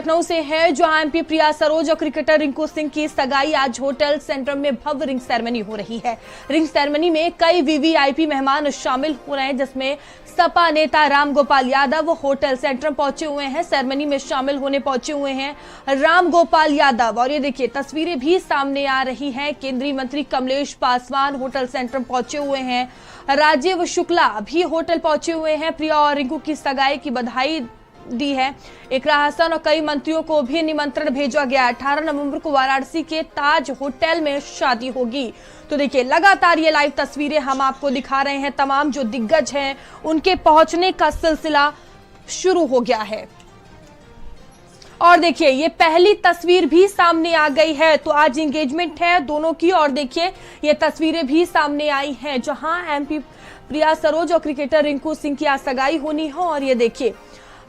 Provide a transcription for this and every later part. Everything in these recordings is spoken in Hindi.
लखनऊ से है जहां एमपी प्रिया सरोज और क्रिकेटर रिंकू सिंह की सगाई आज होटल सेंट्रल में भव्य रिंग सेरेमनी हो रही है। रिंग सेरेमनी में कई वीवीआईपी मेहमान शामिल हो रहे हैं, जिसमें सपा नेता राम गोपाल यादव होटल सेंट्रल पहुंचे हुए हैं। सेरेमनी में शामिल होने पहुंचे हुए हैं राम गोपाल यादव। और ये देखिए तस्वीरें भी सामने आ रही हैं। केंद्रीय मंत्री कमलेश पासवान होटल सेंट्रल पहुंचे हुए हैं। राजीव शुक्ला भी होटल पहुंचे हुए हैं। प्रिया और रिंकू की सगाई की बधाई दी है। इकरा हसन और कई मंत्रियों को भी निमंत्रण भेजा गया। 18 नवंबर को वाराणसी के ताज होटल में शादी होगी। तो देखिए लगातार ये लाइव तस्वीरें हम आपको दिखा रहे हैं। तमाम जो दिग्गज हैं उनके पहुंचने का सिलसिला शुरू हो गया है। और देखिए ये पहली तस्वीर भी सामने आ गई है। तो आज एंगेजमेंट है दोनों की। और देखिए ये तस्वीरें भी सामने आई हैं जहां एमपी प्रिया सरोज और क्रिकेटर रिंकू सिंह की आज सगाई होनी है। और ये देखिए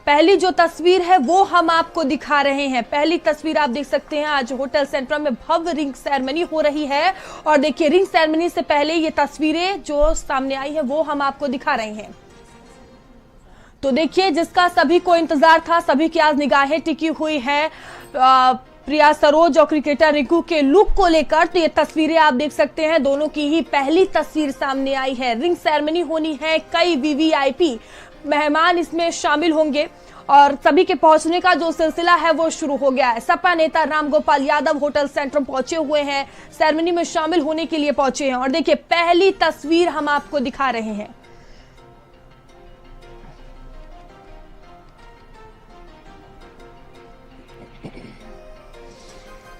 पहली जो तस्वीर है वो हम आपको दिखा रहे हैं। पहली तस्वीर आप देख सकते हैं। आज होटल सेंट्रल में भव्य रिंग सेरेमनी हो रही है। और देखिए रिंग सेरेमनी से पहले ये तस्वीरें जो सामने आई है वो हम आपको दिखा रहे हैं। तो देखिए जिसका सभी को इंतजार था, सभी की आज निगाहें टिकी हुई है प्रिया सरोज और क्रिकेटर रिंकू के लुक को लेकर। तो ये तस्वीरें आप देख सकते हैं। दोनों की ही पहली तस्वीर सामने आई है। रिंग सेरेमनी होनी है। कई वीवीआईपी मेहमान इसमें शामिल होंगे और सभी के पहुंचने का जो सिलसिला है वो शुरू हो गया है। सपा नेता राम गोपाल यादव होटल सेंट्रल पहुंचे हुए हैं। सेरेमनी में शामिल होने के लिए पहुंचे हैं। और देखिए पहली तस्वीर हम आपको दिखा रहे हैं।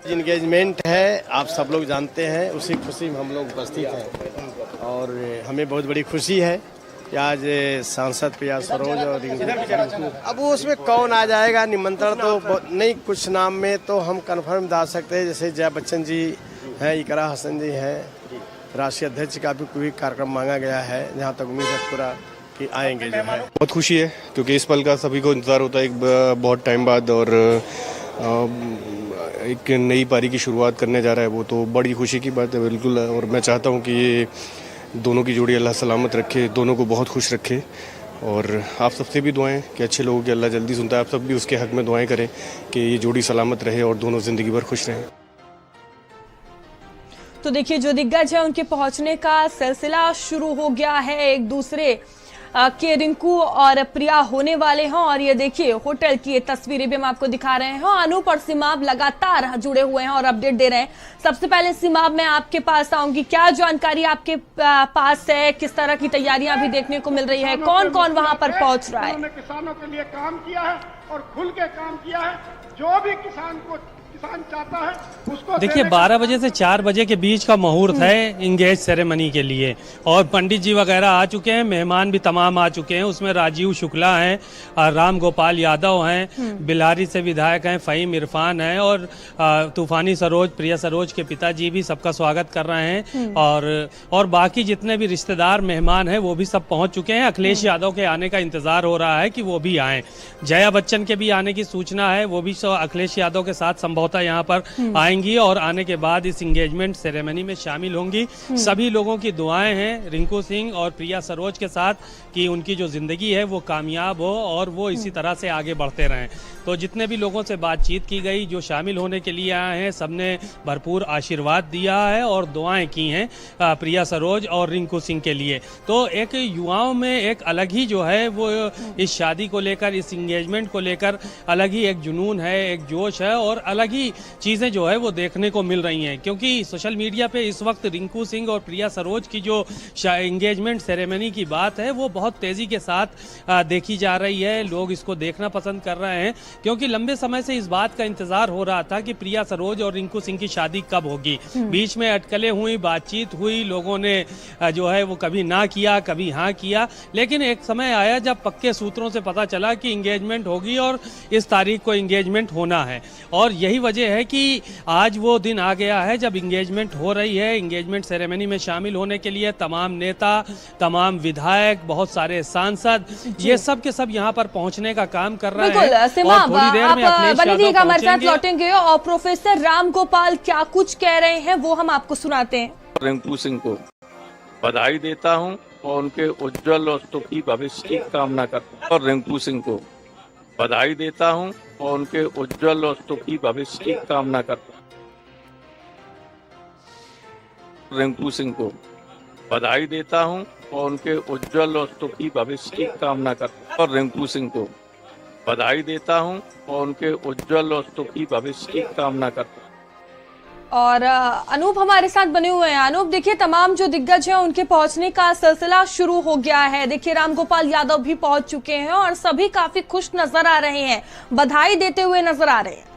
इंगेजमेंट है, आप सब लोग जानते हैं। उसी खुशी में हम लोग उपस्थित हैं और हमें बहुत बड़ी खुशी है कि आज सांसद प्रिया सरोज और अब वो उसमें कौन आ जाएगा, निमंत्रण तो नहीं, कुछ नाम में तो हम कंफर्म बता सकते हैं। जैसे जया बच्चन जी हैं, इकरा हसन जी हैं, राष्ट्रीय अध्यक्ष का भी कोई कार्यक्रम मांगा गया है। जहाँ तक उम्मीद है पूरा कि आएंगे जो है। बहुत खुशी है क्योंकि इस पल का सभी को इंतजार होता है एक बहुत टाइम बाद। और एक नई पारी की शुरुआत करने जा रहा है, वो तो बड़ी खुशी की बात है बिल्कुल। और मैं चाहता हूँ कि ये दोनों की जोड़ी अल्लाह सलामत रखे, दोनों को बहुत खुश रखे। और आप सबसे भी दुआएं कि अच्छे लोगों की अल्लाह जल्दी सुनता है। आप सब भी उसके हक में दुआएं करें कि ये जोड़ी सलामत रहे और दोनों जिंदगी भर खुश रहें। तो देखिए जो दिग्गज है उनके पहुंचने का सिलसिला शुरू हो गया है। एक दूसरे के रिंकू और प्रिया होने वाले हैं। और ये देखिए होटल की ये तस्वीरें भी हम आपको दिखा रहे हैं। अनूप और सिमाब लगातार जुड़े हुए हैं और अपडेट दे रहे हैं। सबसे पहले सिमाब मैं आपके पास आऊंगी, क्या जानकारी आपके पास है? किस तरह की तैयारियां भी देखने को मिल रही है? कौन कौन वहां पर पहुंच रहा है? किसानों के लिए काम किया है और खुल के काम किया है। जो भी किसान चाहता है उसको देखिए 12 बजे से 4 बजे के बीच का मुहूर्त है इंगेज सेरेमनी के लिए। और पंडित जी वगैरह आ चुके हैं, मेहमान भी तमाम आ चुके हैं। उसमें राजीव शुक्ला हैं, राम गोपाल यादव हैं, बिलारी से विधायक हैं, फ़हीम इरफान हैं और तूफानी सरोज प्रिया सरोज के पिताजी भी सबका स्वागत कर रहे हैं। और बाकी जितने भी रिश्तेदार मेहमान हैं वो भी सब पहुंच चुके हैं। अखिलेश यादव के आने का इंतजार हो रहा है कि वो भी आएँ। जया बच्चन के भी आने की सूचना है, वो भी अखिलेश यादव के साथ संभवतः यहाँ पर आएंगी और आने के बाद इस एंगेजमेंट सेरेमनी में शामिल होंगी। सभी लोगों की दुआएं हैं रिंकू सिंह और प्रिया सरोज के साथ कि उनकी जो जिंदगी है वो कामयाब हो और वो इसी तरह से आगे बढ़ते रहें। तो जितने भी लोगों से बातचीत की गई, जो शामिल होने के लिए आए हैं, सबने भरपूर आशीर्वाद दिया है और दुआएं की हैं प्रिया सरोज और रिंकू सिंह के लिए। तो एक युवाओं में एक अलग ही जो है वो इस शादी को लेकर, इस एंगेजमेंट को लेकर अलग ही एक जुनून है, एक जोश है और अलग ही चीज़ें जो है वो देखने को मिल रही हैं। क्योंकि सोशल मीडिया पे इस वक्त रिंकू सिंह और प्रिया सरोज की जो एंगेजमेंट सेरेमनी की बात है वो बहुत तेज़ी के साथ देखी जा रही है। लोग इसको देखना पसंद कर रहे हैं क्योंकि लंबे समय से इस बात का इंतजार हो रहा था कि प्रिया सरोज और रिंकू सिंह की शादी कब होगी। बीच में अटकलें हुई, बातचीत हुई, लोगों ने जो है वो कभी ना किया कभी हाँ किया। लेकिन एक समय आया जब पक्के सूत्रों से पता चला कि इंगेजमेंट होगी और इस तारीख को इंगेजमेंट होना है। और यही वजह है कि आज वो दिन आ गया है जब इंगेजमेंट हो रही है। इंगेजमेंट सेरेमनी में शामिल होने के लिए तमाम नेता, तमाम विधायक, बहुत सारे सांसद, ये सब के सब यहाँ पर पहुँचने का काम कर रहे हैं। और थोड़ी देर में अखिलेश हमारे साथ लौटेंगे और प्रोफेसर राम गोपाल क्या कुछ कह रहे हैं वो हम आपको सुनाते हैं। रिंकू सिंह को बधाई देता हूँ और उनके उज्जवल और सुखी भविष्य की कामना करता हूँ और रिंकू सिंह को बधाई देता हूं और उनके उज्जवल और सुखी भविष्य की कामना करता हूं। रिंकू सिंह को बधाई देता हूं और उनके उज्जवल और सुखी भविष्य की कामना करता हूं। और रिंकू सिंह को बधाई देता हूं और उनके उज्जवल और सुखी भविष्य की कामना करता हूं। और अनूप हमारे साथ बने हुए हैं। अनूप, देखिए तमाम जो दिग्गज हैं उनके पहुंचने का सिलसिला शुरू हो गया है। देखिए रामगोपाल यादव भी पहुंच चुके हैं और सभी काफी खुश नजर आ रहे हैं, बधाई देते हुए नजर आ रहे हैं।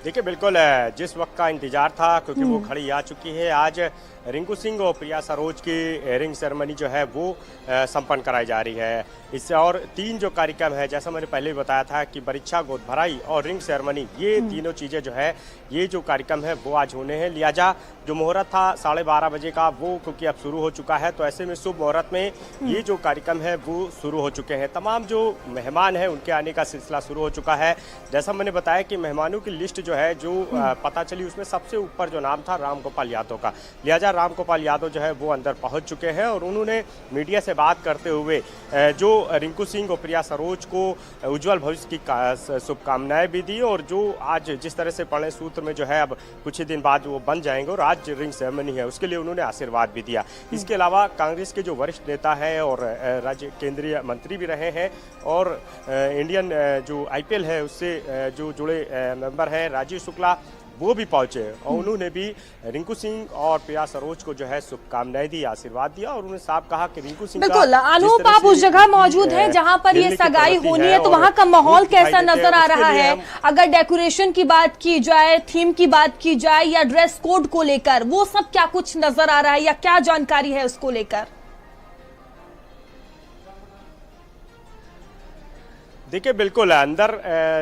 देखिए बिल्कुल जिस वक्त का इंतजार था, क्योंकि वो खड़ी आ चुकी है। आज रिंकू सिंह और प्रिया सरोज की रिंग सेरेमनी जो है वो संपन्न कराई जा रही है। इससे और 3 जो कार्यक्रम है, जैसा मैंने पहले भी बताया था कि परीक्षा, गोद भराई और रिंग सेरेमनी, ये तीनों चीज़ें जो है, ये जो कार्यक्रम है वो आज होने हैं। लिहाजा जो मुहूर्त था 12:30 बजे का, वो क्योंकि अब शुरू हो चुका है, तो ऐसे में शुभ मुहूर्त में ये जो कार्यक्रम है वो शुरू हो चुके हैं। तमाम जो मेहमान हैं उनके आने का सिलसिला शुरू हो चुका है। जैसा मैंने बताया कि मेहमानों की लिस्ट जो है, जो पता चली, उसमें सबसे ऊपर जो नाम था रामगोपाल यादव का। लिहाजा रामगोपाल यादव जो है वो अंदर पहुंच चुके हैं और उन्होंने मीडिया से बात करते हुए जो रिंकू सिंह और प्रिया सरोज को उज्जवल भविष्य की शुभकामनाएं भी दी। और जो आज जिस तरह से पढ़े सूत्र में जो है, अब कुछ ही दिन बाद वो बन जाएंगे और आज रिंग सेरेमनी है, उसके लिए उन्होंने आशीर्वाद भी दिया। इसके अलावा कांग्रेस के जो वरिष्ठ नेता हैं और राज्य केंद्रीय मंत्री भी रहे हैं और इंडियन जो IPL है उससे जो जुड़े मेंबर हैं राजीव शुक्ला, वो भी पहुंचे और उन्होंने भी रिंकू सिंह और प्रिया सरोज को जो है शुभकामनाएं दी, आशीर्वाद दिया और उन्होंने साफ कहा कि रिंकू सिंह बिल्कुल। अनूप, आप उस जगह मौजूद हैं जहां पर ये सगाई होनी है, तो वहां का माहौल कैसा नजर आ रहा है? अगर डेकोरेशन की बात की जाए, थीम की बात की जाए या ड्रेस कोड को लेकर, वो सब क्या कुछ नजर आ रहा है या क्या जानकारी है उसको लेकर? देखिए बिल्कुल अंदर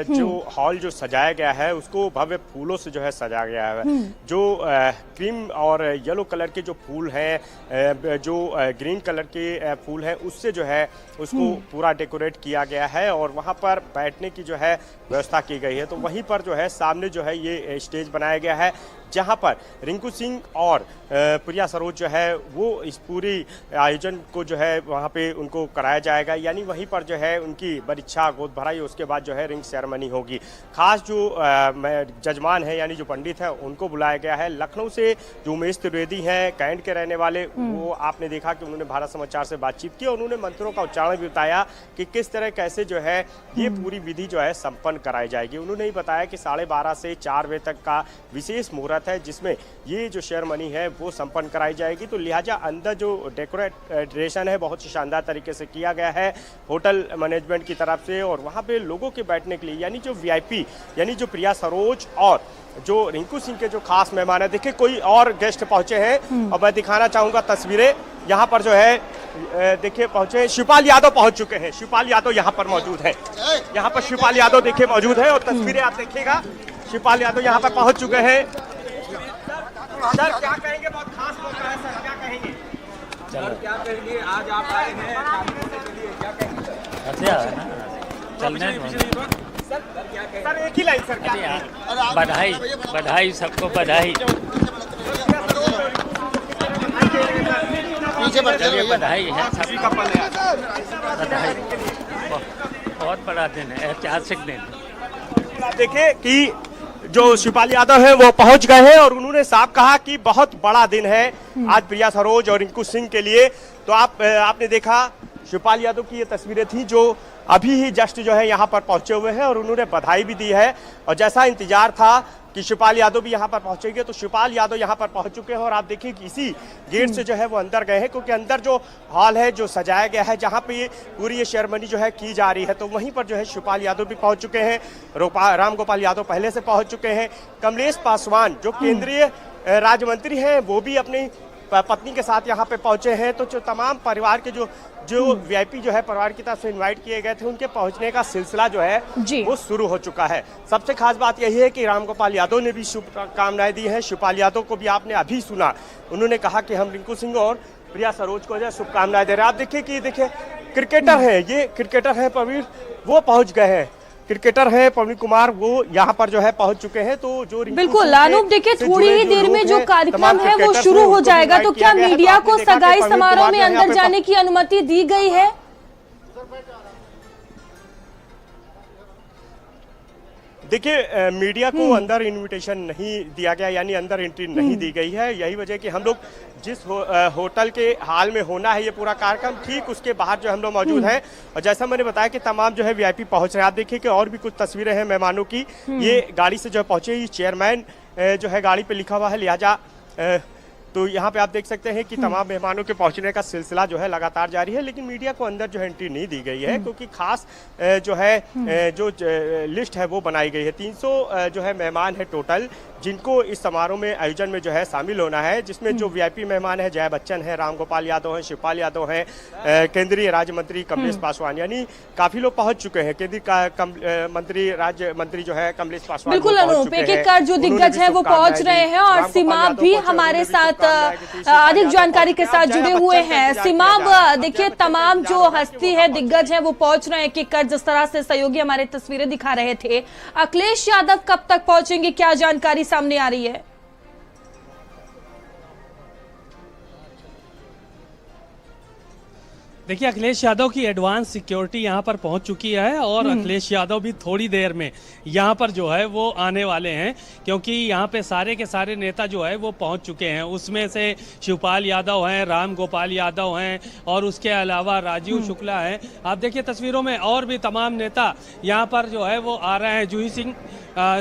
जो हॉल जो सजाया गया है उसको भव्य फूलों से जो है सजाया गया है। जो क्रीम और येलो कलर के जो फूल हैं, जो ग्रीन कलर के फूल हैं, उससे जो है उसको पूरा डेकोरेट किया गया है और वहाँ पर बैठने की जो है व्यवस्था की गई है। तो वहीं पर जो है सामने जो है ये स्टेज बनाया गया है, जहां पर रिंकू सिंह और प्रिया सरोज जो है वो इस पूरी आयोजन को जो है वहां पे उनको कराया जाएगा। यानी वहीं पर जो है उनकी परीक्षा, गोद भराई, उसके बाद जो है रिंग सेरेमनी होगी। खास जो जजमान है यानी जो पंडित है उनको बुलाया गया है। लखनऊ से जो उमेश त्रिवेदी हैं, कैंट के रहने वाले, वो आपने देखा कि उन्होंने भारत समाचार से बातचीत की और उन्होंने मंत्रों का उच्चारण भी बताया कि किस तरह कैसे जो है ये पूरी विधि जो है संपन्न कराई जाएगी। उन्होंने ही बताया कि 12:30 से 4 बजे तक का विशेष मुहूर्त है जिसमें ये जो सेरेमनी है वो संपन्न कराई जाएगी। तो लिहाजा अंदर जो डेकोरेशन है बहुत ही शानदार तरीके से किया गया है होटल मैनेजमेंट की तरफ से और वहाँ पे लोगों के बैठने के लिए, यानी जो VIP यानी जो प्रिया सरोज और जो रिंकू सिंह के जो खास मेहमान है। देखिए कोई और गेस्ट पहुंचे हैं और मैं दिखाना चाहूंगा तस्वीरें। यहाँ पर जो है देखिए पहुंचे शिवपाल यादव पहुंच चुके हैं। शिवपाल यादव यहाँ पर मौजूद है। यहाँ पर शिवपाल यादव देखिए मौजूद है और तस्वीरें आप देखिएगा। शिवपाल यादव यहाँ पर पहुंच चुके हैं। सर क्या कहेंगे, बहुत खास मौका है सर, क्या कहेंगे? सर क्या कहेंगे, आज आप आए हैं के लिए, क्या कहेंगे? चलने सर क्या कहेंगे? सर एक ही लाइन सर, क्या कहेंगे? बधाई, बधाई, सबको बधाई, चलिए बधाई है सभी का पल है। बधाई, बहुत बड़ा दिन है, ऐतिहासिक दिन। आप देखिए कि जो शिवपाल यादव है वो पहुंच गए हैं और उन्होंने साफ कहा कि बहुत बड़ा दिन है आज प्रिया सरोज और रिंकू सिंह के लिए। तो आपने देखा शिवपाल यादव की ये तस्वीरें थी जो अभी ही जस्ट जो है यहाँ पर पहुंचे हुए हैं और उन्होंने बधाई भी दी है। और जैसा इंतजार था कि शिवपाल यादव भी यहाँ पर पहुंचेंगे, तो शिवपाल यादव यहाँ पर पहुंच चुके हैं और आप देखिए कि इसी गेट से जो है वो अंदर गए हैं, क्योंकि अंदर जो हॉल है जो सजाया गया है जहाँ पे ये पूरी ये सेरेमनी जो है की जा रही है, तो वहीं पर जो है शिवपाल यादव भी पहुंच चुके हैं। रामगोपाल यादव पहले से पहुंच चुके हैं। कमलेश पासवान जो केंद्रीय राज्य मंत्री हैं वो भी अपनी पत्नी के साथ यहाँ पे पहुंचे हैं। तो जो तमाम परिवार के जो VIP जो है परिवार की तरफ से इनवाइट किए गए थे, उनके पहुंचने का सिलसिला जो है वो शुरू हो चुका है। सबसे खास बात यही है कि रामगोपाल यादव ने भी शुभकामनाएं दी हैं। शिवपाल यादव को भी आपने अभी सुना, उन्होंने कहा कि हम रिंकू सिंह और प्रिया सरोज को जो है शुभकामनाएं दे रहे हैं। आप देखिए कि देखिए क्रिकेटर है, ये क्रिकेटर है प्रवीण, वो पहुंच गए हैं। क्रिकेटर हैं पवन कुमार, वो यहाँ पर जो है पहुंच चुके हैं। तो जो बिल्कुल अनूप, देखिए थोड़ी ही देर में जो कार्यक्रम है वो शुरू हो जाएगा, तो क्या मीडिया को सगाई समारोह में अंदर जाने की अनुमति दी गई है? देखिए मीडिया को अंदर इनविटेशन नहीं दिया गया, यानी अंदर एंट्री नहीं दी गई है। यही वजह कि हम लोग जिस होटल के हाल में होना है ये पूरा कार्यक्रम, ठीक उसके बाहर जो हम लोग मौजूद हैं। और जैसा मैंने बताया कि तमाम जो है वीआईपी पहुंच रहे हैं। आप देखिए कि और भी कुछ तस्वीरें हैं मेहमानों की। ये गाड़ी से जो पहुंचे, ये चेयरमैन जो है गाड़ी पे लिखा हुआ है, लिहाजा तो यहाँ पे आप देख सकते हैं कि तमाम मेहमानों के पहुंचने का सिलसिला जो है लगातार जारी है। लेकिन मीडिया को अंदर जो है एंट्री नहीं दी गई है, क्योंकि खास जो है जो लिस्ट है वो बनाई गई है। 300 जो है मेहमान है टोटल, जिनको इस समारोह में आयोजन में जो है शामिल होना है, जिसमें जो वीआईपी मेहमान है जय बच्चन है, राम गोपाल यादव हैं, शिवपाल यादव हैं, केंद्रीय राज्य मंत्री कमलेश पासवान, यानी काफी लोग पहुंच चुके हैं। केंद्रीय मंत्री राज्य मंत्री जो है कमलेश पासवान बिल्कुल अनूप, एक कर जो दिग्गज है वो पहुंच रहे हैं और सीमाब भी हमारे साथ अधिक जानकारी के साथ जुड़े हुए हैं। सीमाब, देखिए तमाम जो हस्ती है, दिग्गज है, वो पहुंच रहे हैं। कि कर जिस तरह से सहयोगी हमारे तस्वीरें दिखा रहे थे, अखिलेश यादव कब तक पहुंचेंगे, क्या जानकारी सामने आ रही है? देखिए अखिलेश यादव की एडवांस सिक्योरिटी यहाँ पर पहुँच चुकी है और अखिलेश यादव भी थोड़ी देर में यहाँ पर जो है वो आने वाले हैं, क्योंकि यहाँ पे सारे के सारे नेता जो है वो पहुँच चुके हैं। उसमें से शिवपाल यादव हैं, राम गोपाल यादव हैं और उसके अलावा राजीव शुक्ला हैं। आप देखिए तस्वीरों में और भी तमाम नेता यहाँ पर जो है वो आ रहे हैं। जूही सिंह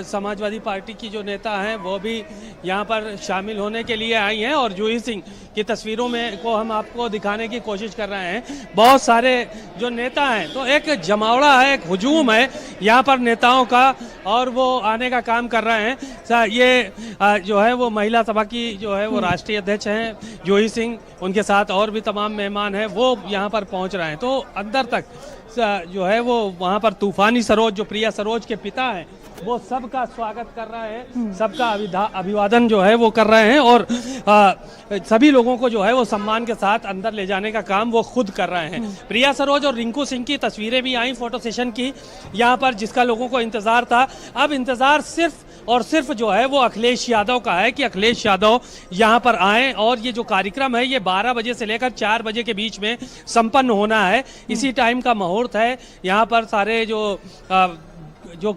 समाजवादी पार्टी की जो नेता हैं वो भी यहाँ पर शामिल होने के लिए आई हैं और जूही सिंह की तस्वीरों में को हम आपको दिखाने की कोशिश कर रहे हैं। बहुत सारे जो नेता हैं, तो एक जमावड़ा है, एक हुजूम है यहाँ पर नेताओं का और वो आने का काम कर रहे हैं। ये जो है वो महिला सभा की जो है वो राष्ट्रीय अध्यक्ष हैं जूही सिंह, उनके साथ और भी तमाम मेहमान हैं, वो यहाँ पर पहुँच रहे हैं। तो अंदर तक जो है वो वहाँ पर तूफानी सरोज, जो प्रिया सरोज के पिता हैं, वो सबका स्वागत कर रहे हैं, सबका अभिवादन जो है वो कर रहे हैं और सभी लोगों को जो है वो सम्मान के साथ अंदर ले जाने का काम वो खुद कर रहे हैं। प्रिया सरोज और रिंकू सिंह की तस्वीरें भी आई फोटो सेशन की यहाँ पर, जिसका लोगों को इंतजार था। अब इंतजार सिर्फ और सिर्फ जो है वो अखिलेश यादव का है कि अखिलेश यादव यहाँ पर आए और ये जो कार्यक्रम है ये 12 बजे से लेकर 4 बजे के बीच में संपन्न होना है। इसी टाइम का मुहूर्त है। यहाँ पर सारे जो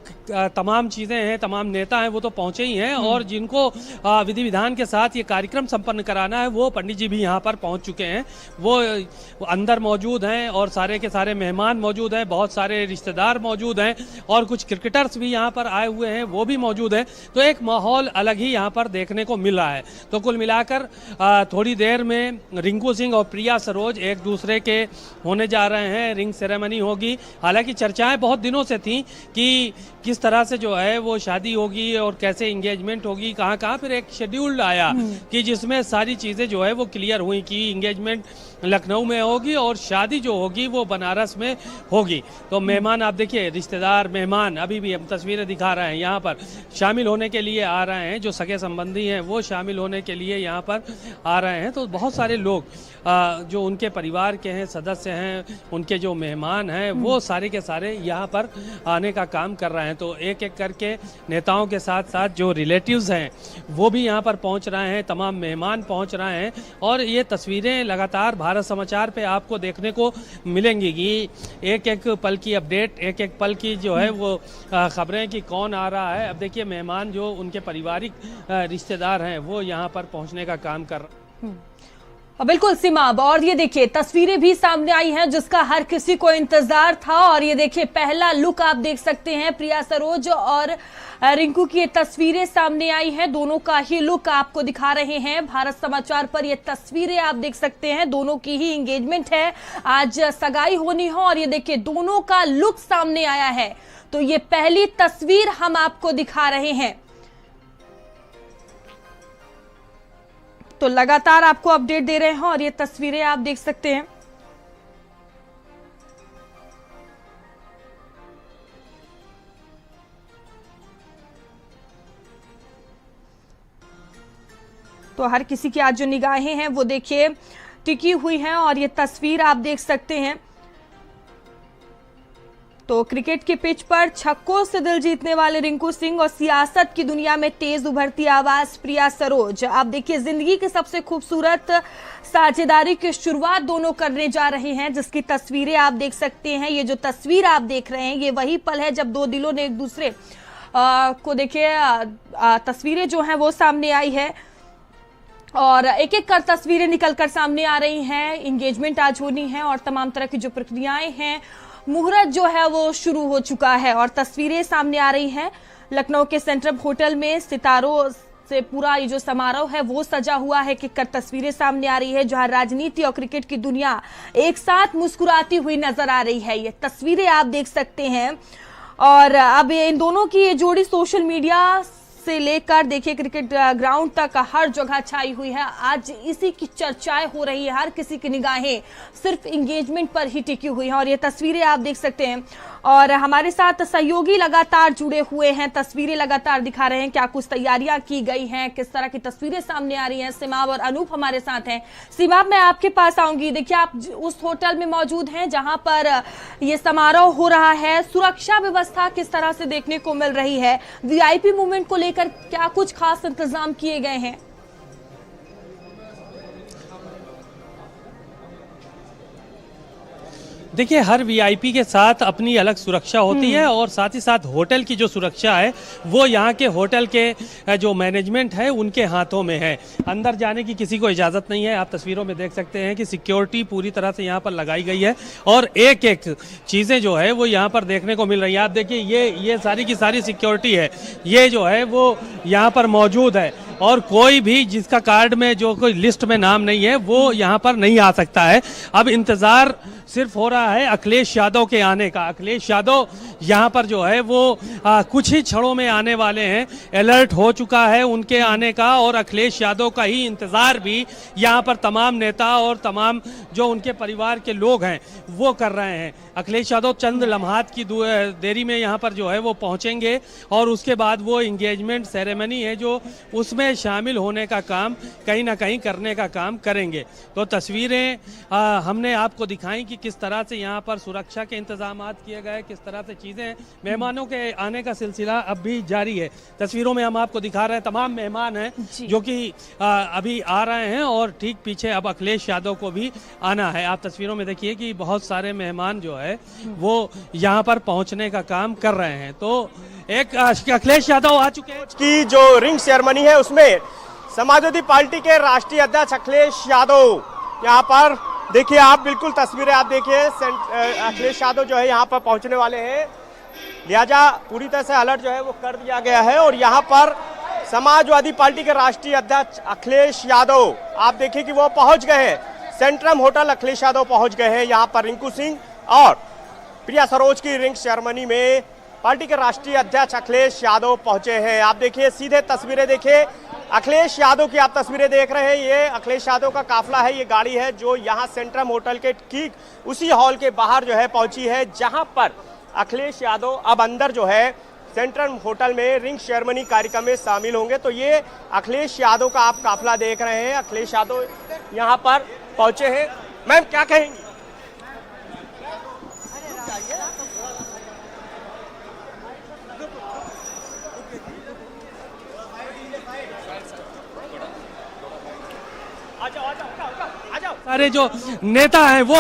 तमाम चीज़ें हैं, तमाम नेता हैं, वो तो पहुँचे ही हैं और जिनको विधि विधान के साथ ये कार्यक्रम संपन्न कराना है वो पंडित जी भी यहाँ पर पहुँच चुके हैं। वो अंदर मौजूद हैं और सारे के सारे मेहमान मौजूद हैं, बहुत सारे रिश्तेदार मौजूद हैं और कुछ क्रिकेटर्स भी यहाँ पर आए हुए हैं, वो भी मौजूद हैं। तो एक माहौल अलग ही यहाँ पर देखने को मिल रहा है। तो कुल मिलाकर थोड़ी देर में रिंकू सिंह और प्रिया सरोज एक दूसरे के होने जा रहे हैं, रिंग सेरेमनी होगी। हालांकि चर्चाएं बहुत दिनों से थी कि किस तरह से जो है वो शादी होगी और कैसे एंगेजमेंट होगी, कहाँ कहाँ। फिर एक शेड्यूल आया कि जिसमें सारी चीज़ें जो है वो क्लियर हुई कि एंगेजमेंट लखनऊ में होगी और शादी जो होगी वो बनारस में होगी। तो मेहमान आप देखिए, रिश्तेदार मेहमान अभी भी हम तस्वीरें दिखा रहे हैं, यहाँ पर शामिल होने के लिए आ रहे हैं। जो सगे संबंधी हैं वो शामिल होने के लिए यहाँ पर आ रहे हैं। तो बहुत सारे लोग जो उनके परिवार के हैं, सदस्य हैं, उनके जो मेहमान हैं, वो सारे के सारे यहाँ पर आने का काम कर रहे हैं। तो एक एक करके नेताओं के साथ साथ जो रिलेटिव्स हैं वो भी यहाँ पर पहुँच रहे हैं, तमाम मेहमान पहुँच रहे हैं और ये तस्वीरें लगातार भारत समाचार पे आपको देखने को मिलेंगी कि एक एक पल की अपडेट, एक एक पल की जो है वो खबरें कि कौन आ रहा है। अब देखिए मेहमान जो उनके पारिवारिक रिश्तेदार हैं वो यहाँ पर पहुँचने का काम कर रहे हैं। बिल्कुल सीमाब, और ये देखिए तस्वीरें भी सामने आई हैं जिसका हर किसी को इंतजार था। और ये देखिए पहला लुक आप देख सकते हैं, प्रिया सरोज और रिंकू की ये तस्वीरें सामने आई हैं। दोनों का ही लुक आपको दिखा रहे हैं भारत समाचार पर। ये तस्वीरें आप देख सकते हैं, दोनों की ही एंगेजमेंट है, आज सगाई होनी हो और ये देखिए दोनों का लुक सामने आया है। तो ये पहली तस्वीर हम आपको दिखा रहे हैं। तो लगातार आपको अपडेट दे रहे हैं और ये तस्वीरें आप देख सकते हैं। तो हर किसी की आज जो निगाहें हैं वो देखिए टिकी हुई हैं और ये तस्वीर आप देख सकते हैं। तो क्रिकेट की पिच पर छक्कों से दिल जीतने वाले रिंकू सिंह और सियासत की दुनिया में तेज उभरती आवाज प्रिया सरोज। आप देखिए, जिंदगी की सबसे खूबसूरत साझेदारी की शुरुआत दोनों करने जा रहे हैं, जिसकी तस्वीरें आप देख सकते हैं। ये जो तस्वीर आप देख रहे हैं, ये वही पल है जब दो दिलों ने एक दूसरे को देखिए, तस्वीरें जो हैं वो सामने आई है और एक एक कर तस्वीरें निकलकर सामने आ रही हैं। इंगेजमेंट आज होनी है और तमाम तरह की जो प्रक्रियाएं हैं, मुहूर्त जो है वो शुरू हो चुका है और तस्वीरें सामने आ रही हैं। लखनऊ के सेंट्रम होटल में सितारों से पूरा ये जो समारोह है वो सजा हुआ है कि कर तस्वीरें सामने आ रही है, जहां राजनीति और क्रिकेट की दुनिया एक साथ मुस्कुराती हुई नजर आ रही है। ये तस्वीरें आप देख सकते हैं और अब इन दोनों की ये जोड़ी सोशल मीडिया से लेकर देखिए क्रिकेट ग्राउंड तक हर जगह छाई हुई है। आज इसी की चर्चाएं हो रही है, हर किसी की निगाहें सिर्फ एंगेजमेंट पर ही टिकी हुई हैं और ये तस्वीरें आप देख सकते हैं। और हमारे साथ सहयोगी लगातार जुड़े हुए हैं, तस्वीरें लगातार दिखा रहे हैं क्या कुछ तैयारियां की गई हैं, किस तरह की तस्वीरें सामने आ रही हैं। सीमाब और अनूप हमारे साथ हैं। सीमाब, मैं आपके पास आऊंगी। देखिए, आप उस होटल में मौजूद हैं जहां पर ये समारोह हो रहा है। सुरक्षा व्यवस्था किस तरह से देखने को मिल रही है? वीआईपी मूवमेंट को लेकर क्या कुछ खास इंतजाम किए गए हैं? देखिए, हर वीआईपी के साथ अपनी अलग सुरक्षा होती है और साथ ही साथ होटल की जो सुरक्षा है वो यहाँ के होटल के जो मैनेजमेंट है उनके हाथों में है। अंदर जाने की किसी को इजाज़त नहीं है। आप तस्वीरों में देख सकते हैं कि सिक्योरिटी पूरी तरह से यहाँ पर लगाई गई है और एक एक चीज़ें जो है वो यहाँ पर देखने को मिल रही है। आप देखिए, ये सारी की सारी सिक्योरिटी है, ये जो है वो यहाँ पर मौजूद है और कोई भी जिसका कार्ड में जो कोई लिस्ट में नाम नहीं है वो यहाँ पर नहीं आ सकता है। अब इंतज़ार सिर्फ हो रहा है अखिलेश यादव के आने का। अखिलेश यादव यहाँ पर जो है वो कुछ ही क्षणों में आने वाले हैं। अलर्ट हो चुका है उनके आने का और अखिलेश यादव का ही इंतज़ार भी यहाँ पर तमाम नेता और तमाम जो उनके परिवार के लोग हैं वो कर रहे हैं। अखिलेश यादव चंद लम्हात की देरी में यहाँ पर जो है वो पहुँचेंगे और उसके बाद वो इंगेजमेंट सेरेमनी है जो उसमें शामिल होने का काम कहीं ना कहीं करने का काम करेंगे। तो तस्वीरें हमने आपको दिखाई कि किस तरह से यहाँ पर सुरक्षा के इंतजामात किए गए, किस तरह से चीज़ें, मेहमानों के आने का सिलसिला अब भी जारी है। तस्वीरों में हम आपको दिखा रहे हैं तमाम मेहमान हैं जो कि अभी आ रहे हैं और ठीक पीछे अब अखिलेश यादव को भी आना है। आप तस्वीरों में देखिए कि बहुत सारे मेहमान जो है वो यहाँ पर पहुँचने का काम कर रहे हैं। तो एक अखिलेश यादव आ चुके हैं की जो रिंग सेरेमनी है उसमें समाजवादी पार्टी के राष्ट्रीय अध्यक्ष अखिलेश यादव यहाँ पर देखिए, आप बिल्कुल तस्वीरें आप देखिए, अखिलेश यादव जो है यहाँ पर पहुंचने वाले हैं, लिहाजा पूरी तरह से अलर्ट जो है वो कर दिया गया है। और यहाँ पर समाजवादी पार्टी के राष्ट्रीय अध्यक्ष अखिलेश यादव आप देखिए कि वो पहुंच गए हैं सेंट्रम होटल। अखिलेश यादव पहुंच गए हैं यहाँ पर। रिंकू सिंह और प्रिया सरोज की रिंग सेरेमनी में पार्टी के राष्ट्रीय अध्यक्ष अखिलेश यादव पहुंचे हैं। आप देखिए, सीधे तस्वीरें देखिए, अखिलेश यादव की आप तस्वीरें देख रहे हैं। ये अखिलेश यादव का काफिला है, ये गाड़ी है जो यहाँ सेंट्रम होटल के ठीक उसी हॉल के बाहर जो है पहुंची है, जहां पर अखिलेश यादव अब अंदर जो है सेंट्रम होटल में रिंग सेरेमनी कार्यक्रम में शामिल होंगे। तो ये अखिलेश यादव का आप काफिला देख रहे हैं। अखिलेश यादव यहाँ पर पहुंचे हैं। मैम, क्या कहेंगी? सारे जो नेता हैं वो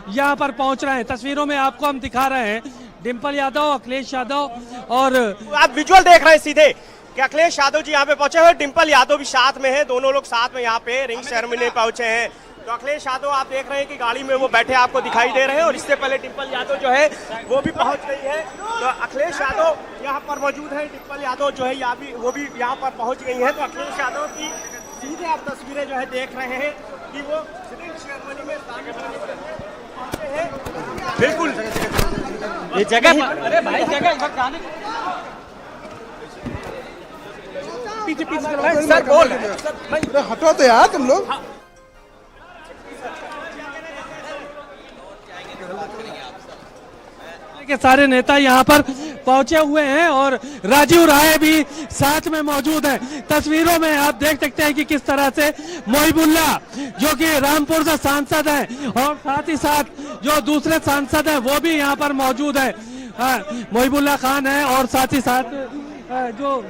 यहाँ पर पहुँच रहे हैं। तस्वीरों में आपको हम दिखा रहे हैं डिम्पल यादव, अखिलेश यादव और आप विजुअल देख रहे हैं सीधे कि अखिलेश यादव जी यहाँ पे पहुंचे हुए, डिम्पल यादव भी साथ में है, दोनों लोग साथ में यहाँ पे रिंग सेरेमनी में पहुंचे हैं। तो अखिलेश यादव आप देख रहे हैं कि गाड़ी में वो बैठे आपको दिखाई दे रहे हैं और इससे पहले डिम्पल यादव जो है वो भी पहुंच गई है। तो अखिलेश यादव यहाँ पर मौजूद है, डिम्पल यादव जो है वो भी यहाँ पर पहुंच गई है। तो अखिलेश यादव की सीधे आप तस्वीरें जो है देख रहे हैं कि वो रिंग सेरेमनी में शामिल पहुंचे हैं। बिल्कुल ये जगह, अरे भाई जगह पीछे सर बोल हटो तो यार तुम लोग। के सारे नेता यहाँ पर पहुंचे हुए हैं और राजीव राय भी साथ में मौजूद हैं। तस्वीरों में आप देख सकते हैं कि किस तरह से मोहिबुल्ला जो कि रामपुर से सांसद हैं और साथ ही साथ जो दूसरे सांसद हैं वो भी यहाँ पर मौजूद हैं। मोहिबुल्ला खान है और साथ ही साथ जो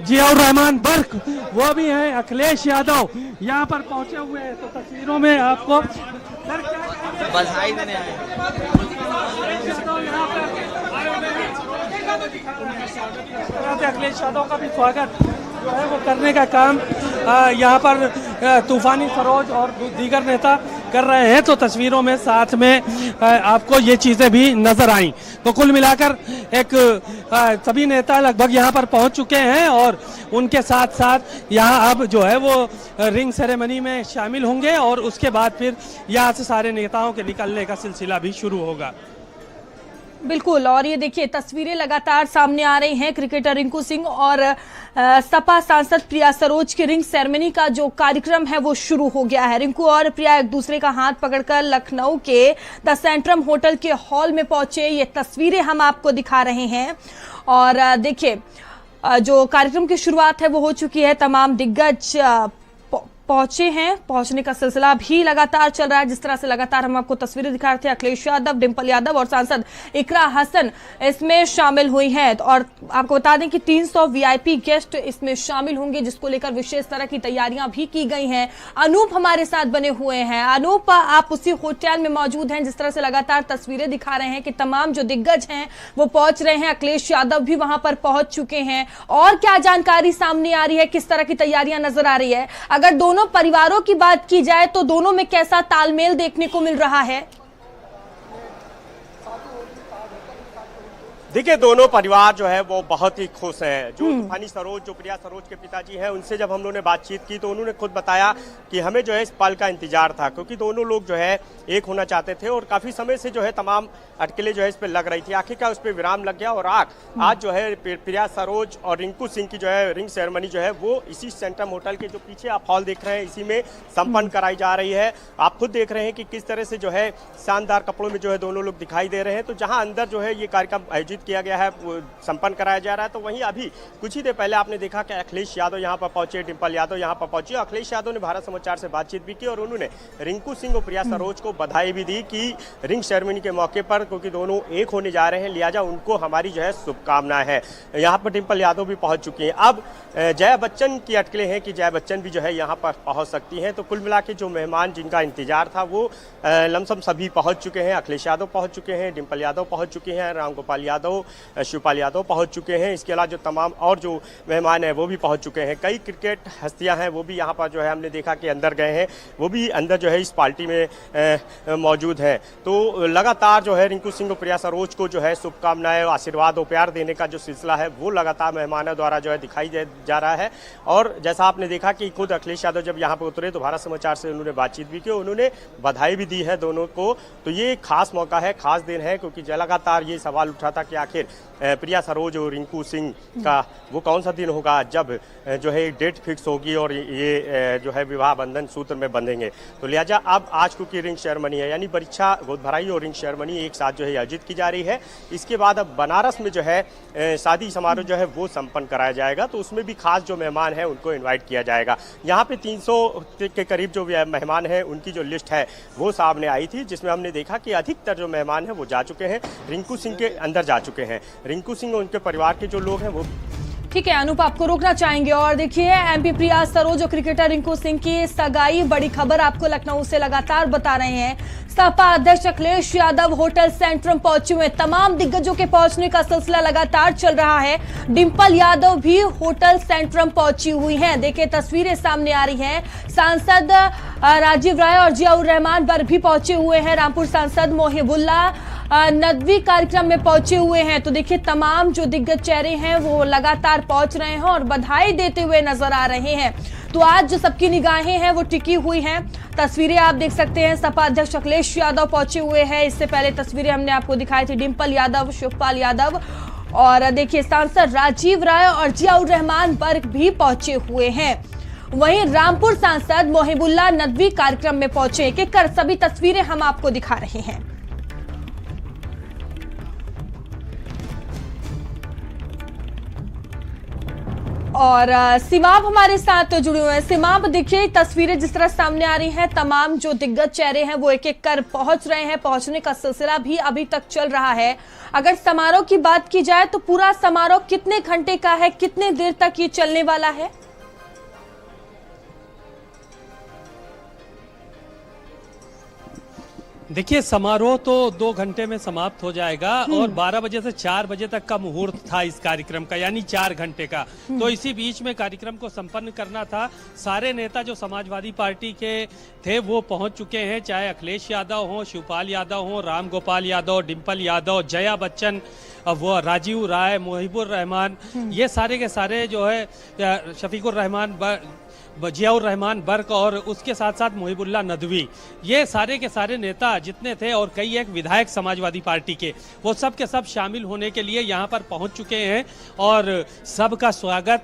जियाउर रहमान बर्क वो भी हैं, अखिलेश यादव यहाँ पर पहुंचे हुए हैं। तो तस्वीरों में आपको बधाई देने आए अखिलेश यादव का भी स्वागत जो है वो करने का काम यहाँ पर तूफानी सरोज और दीगर नेता कर रहे हैं। तो तस्वीरों में साथ में आपको ये चीज़ें भी नजर आई। तो कुल मिलाकर एक सभी नेता लगभग यहाँ पर पहुँच चुके हैं और उनके साथ साथ यहाँ अब जो है वो रिंग सेरेमनी में शामिल होंगे और उसके बाद फिर यहाँ से सारे नेताओं के निकलने का सिलसिला भी शुरू होगा। बिल्कुल, और ये देखिए तस्वीरें लगातार सामने आ रही हैं। क्रिकेटर रिंकू सिंह और सपा सांसद प्रिया सरोज के रिंग सेरेमनी का जो कार्यक्रम है वो शुरू हो गया है। रिंकू और प्रिया एक दूसरे का हाथ पकड़कर लखनऊ के द सेंट्रम होटल के हॉल में पहुंचे। ये तस्वीरें हम आपको दिखा रहे हैं और देखिए जो कार्यक्रम की शुरुआत है वो हो चुकी है। तमाम दिग्गज पहुंचे हैं, पहुंचने का सिलसिला भी लगातार चल रहा है। जिस तरह से लगातार हम आपको तस्वीरें दिखा रहे थे, अखिलेश यादव, डिंपल यादव और सांसद इकरा हसन इसमें शामिल हुई हैं। और आपको बता दें कि 300 वीआईपी गेस्ट इसमें शामिल होंगे, जिसको लेकर विशेष तरह की तैयारियां भी की गई हैं। अनूप हमारे साथ बने हुए हैं। अनूप, आप उसी होटल में मौजूद हैं। जिस तरह से लगातार तस्वीरें दिखा रहे हैं कि तमाम जो दिग्गज हैं वो पहुंच रहे हैं, अखिलेश यादव भी वहां पर पहुंच चुके हैं। और क्या जानकारी सामने आ रही है, किस तरह की तैयारियां नजर आ रही है? अगर दोनों परिवारों की बात की जाए तो दोनों में कैसा तालमेल देखने को मिल रहा है? देखिए, दोनों परिवार जो है वो बहुत ही खुश हैं। जो तूफानी सरोज, जो प्रिया सरोज के पिताजी हैं, उनसे जब हम लोगों ने बातचीत की तो उन्होंने खुद बताया कि हमें जो है इस पल का इंतजार था, क्योंकि दोनों लोग जो है एक होना चाहते थे और काफी समय से जो है तमाम अटकलें जो है इस पर लग रही थी। आखिरकार उस पर विराम लग गया और आज जो है प्रिया सरोज और रिंकू सिंह की जो है रिंग सेरेमनी जो है वो इसी सेंट्रम होटल के जो पीछे आप हॉल देख रहे हैं इसी में संपन्न कराई जा रही है। आप खुद देख रहे हैं कि किस तरह से जो है शानदार कपड़ों में जो है दोनों लोग दिखाई दे रहे हैं। तो जहां अंदर जो है ये कार्यक्रम आयोजित किया गया है, संपन्न कराया जा रहा है, तो वहीं अभी कुछ ही देर पहले आपने देखा कि अखिलेश यादव यहां पर पहुंचे, डिंपल यादव यहां पर पहुंचे। अखिलेश यादव ने भारत समाचार से बातचीत भी की और उन्होंने रिंकू सिंह और प्रिया सरोज को बधाई भी दी कि रिंग सेरेमनी के मौके पर, क्योंकि दोनों एक होने जा रहे हैं, लिहाजा उनको हमारी जो है शुभकामनाएं हैं। यहाँ पर डिंपल यादव भी पहुंच चुकी हैं। अब जया बच्चन की अटकलें हैं कि जया बच्चन भी जो है यहाँ पर पहुंच सकती हैं। तो कुल मिला के जो मेहमान जिनका इंतजार था वो लमसम सभी पहुंच चुके हैं। अखिलेश यादव पहुंच चुके हैं, डिंपल यादव पहुंच चुके हैं, राम गोपाल यादव, शिवपाल यादव पहुंच चुके हैं। इसके अलावा जो तमाम और जो मेहमान हैं वो भी पहुंच चुके हैं। कई क्रिकेट हस्तियां हैं वो भी यहाँ पर जो है हमने देखा कि अंदर गए हैं, वो भी अंदर जो है इस पार्टी में मौजूद हैं। तो लगातार जो है रिंकू सिंह और प्रिया सरोज को जो है शुभकामनाएं, आशीर्वाद और प्यार देने का जो सिलसिला है वो लगातार मेहमानों द्वारा जो है दिखाई जा रहा है। और जैसा आपने देखा कि खुद अखिलेश यादव जब यहाँ पर उतरे तो भारत समाचार से उन्होंने बातचीत भी की, उन्होंने बधाई भी दी है दोनों को। तो ये खास मौका है, खास दिन है, क्योंकि लगातार ये सवाल उठा था कि आखिर प्रिया सरोज और रिंकू सिंह का वो कौन सा दिन होगा जब जो है डेट फिक्स होगी और ये जो है विवाह बंधन सूत्र में बंधेंगे। तो लिहाजा अब आज की रिंग सेरेमनी है, यानी परीक्षा गोद भराई और रिंग सेरेमनी एक साथ जो है आयोजित की जा रही है। इसके बाद अब बनारस में जो है शादी समारोह जो है वो संपन्न कराया जाएगा। तो उसमें भी खास जो मेहमान हैं उनको इन्वाइट किया जाएगा। यहाँ पे 300 के करीब जो मेहमान हैं उनकी जो लिस्ट है वो सामने आई थी, जिसमें हमने देखा कि अधिकतर जो मेहमान हैं वो जा चुके हैं, रिंकू सिंह के अंदर जा चुके हैं। रिंकू सिंह और उनके परिवार के जो लोग हैं वो ठीक है। अनूप, आपको रोकना चाहेंगे और देखिए एमपी प्रिया सरोज और क्रिकेटर रिंकू सिंह की सगाई, बड़ी खबर आपको लखनऊ से लगातार बता रहे हैं। सपा अध्यक्ष अखिलेश यादव होटल सेंट्रम पहुंचे हुए, तमाम दिग्गजों के पहुंचने का सिलसिला लगातार चल रहा है। डिंपल यादव भी होटल सेंट्रम पहुंची हुई हैं। देखिए तस्वीरें सामने आ रही हैं। सांसद राजीव राय और जियाउर रहमान बर्क भी पहुंचे हुए हैं। रामपुर सांसद मोहिबुल्ला नदवी कार्यक्रम में पहुंचे हुए हैं। तो देखिए तमाम जो दिग्गज चेहरे हैं वो लगातार पहुंच रहे हैं और बधाई देते हुए नजर आ रहे हैं। तो आज जो सबकी निगाहें हैं वो टिकी हुई हैं। तस्वीरें आप देख सकते हैं, सपा अध्यक्ष अखिलेश यादव पहुंचे हुए हैं। इससे पहले तस्वीरें हमने आपको दिखाई थी डिंपल यादव, शिवपाल यादव और देखिए सांसद राजीव राय और जियाउर रहमान बर्क भी पहुंचे हुए हैं। वहीं रामपुर सांसद मोहिबुल्ला नदवी कार्यक्रम में पहुंचे। एक एक कर सभी तस्वीरें हम आपको दिखा रहे हैं। और सिमाब हमारे साथ जुड़े हुए हैं। सिमाब, देखिए तस्वीरें जिस तरह सामने आ रही हैं, तमाम जो दिग्गज चेहरे हैं वो एक एक कर पहुंच रहे हैं। पहुंचने का सिलसिला भी अभी तक चल रहा है। अगर समारोह की बात की जाए तो पूरा समारोह कितने घंटे का है, कितने देर तक ये चलने वाला है? देखिए, समारोह तो 2 घंटे में समाप्त हो जाएगा और 12 बजे से 4 बजे तक का मुहूर्त था इस कार्यक्रम का, यानी 4 घंटे का। तो इसी बीच में कार्यक्रम को संपन्न करना था। सारे नेता जो समाजवादी पार्टी के थे वो पहुंच चुके हैं, चाहे अखिलेश यादव हो, शिवपाल यादव हो, राम गोपाल यादव, डिम्पल यादव, जया बच्चन, वो राजीव राय, मुहिबुर रहमान, ये सारे के सारे जो है शफीकुर रहमान, जियाउर रहमान बर्क और उसके साथ साथ मुहिबुल्लाह नदवी, ये सारे के सारे नेता जितने थे और कई एक विधायक समाजवादी पार्टी के, वो सब के सब शामिल होने के लिए यहाँ पर पहुँच चुके हैं। और सबका स्वागत